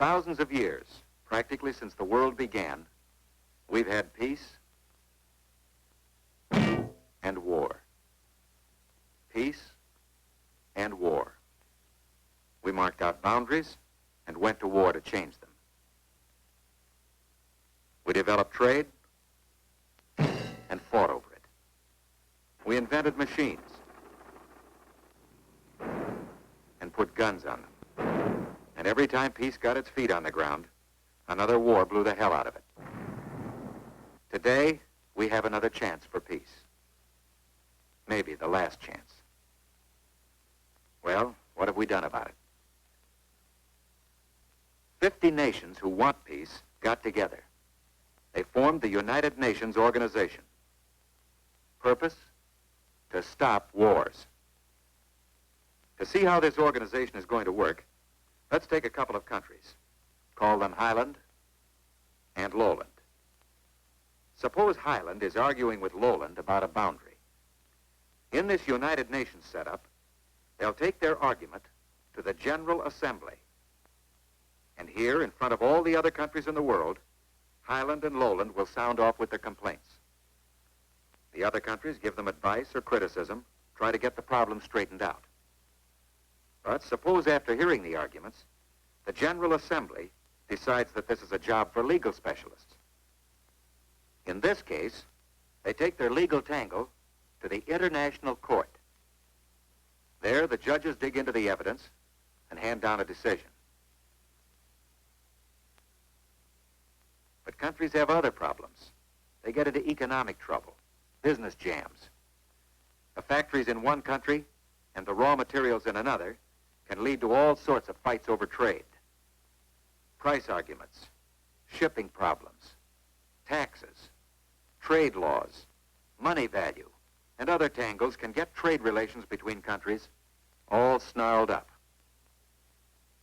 thousands of years, practically since the world began, we've had peace and war. Peace and war. We marked out boundaries and went to war to change them. We developed trade and fought over it. We invented machines and put guns on them. And every time peace got its feet on the ground, another war blew the hell out of it. Today, we have another chance for peace. Maybe the last chance. Well, what have we done about it? 50 nations who want peace got together. They formed the United Nations organization. Purpose? To stop wars. To see how this organization is going to work, let's take a couple of countries. Call them Highland and Lowland. Suppose Highland is arguing with Lowland about a boundary. In this United Nations setup, they'll take their argument to the General Assembly. And here, in front of all the other countries in the world, Highland and Lowland will sound off with their complaints. The other countries give them advice or criticism, try to get the problem straightened out. But suppose after hearing the arguments, the General Assembly decides that this is a job for legal specialists. In this case, they take their legal tangle to the International Court. There, the judges dig into the evidence and hand down a decision. But countries have other problems. They get into economic trouble, business jams. The factories in one country and the raw materials in another can lead to all sorts of fights over trade. Price arguments, shipping problems, taxes, trade laws, money value, and other tangles can get trade relations between countries all snarled up.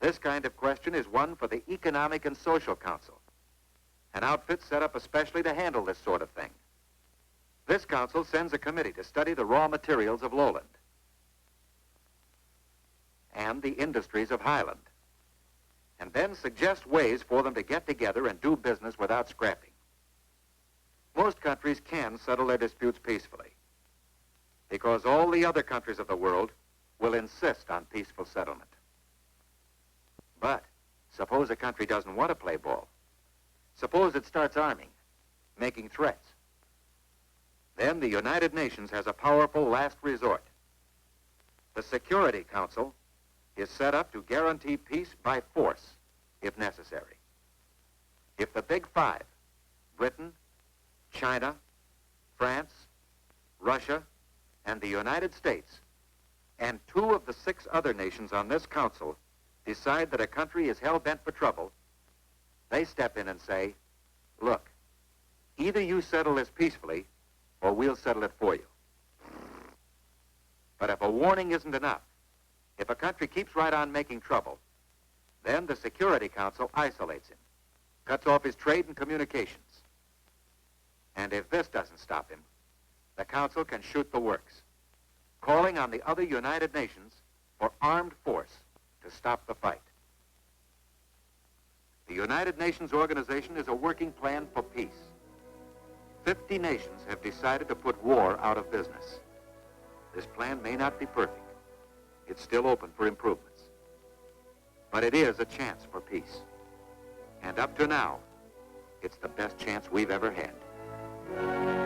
This kind of question is one for the Economic and Social Council, an outfit set up especially to handle this sort of thing. This council sends a committee to study the raw materials of Lowland and the industries of Highland, and then suggest ways for them to get together and do business without scrapping. Most countries can settle their disputes peacefully because all the other countries of the world will insist on peaceful settlement. But suppose a country doesn't want to play ball. Suppose it starts arming, making threats. Then the United Nations has a powerful last resort. The Security Council is set up to guarantee peace by force, if necessary. If the Big Five, Britain, China, France, Russia, and the United States, and 2 of the 6 other nations on this council decide that a country is hell-bent for trouble, they step in and say, look, either you settle this peacefully or we'll settle it for you. But if a warning isn't enough, if a country keeps right on making trouble, then the Security Council isolates him, cuts off his trade and communications. And if this doesn't stop him, the Council can shoot the works, calling on the other United Nations for armed force to stop the fight. The United Nations organization is a working plan for peace. 50 nations have decided to put war out of business. This plan may not be perfect. It's still open for improvements. But it is a chance for peace. And up to now, it's the best chance we've ever had.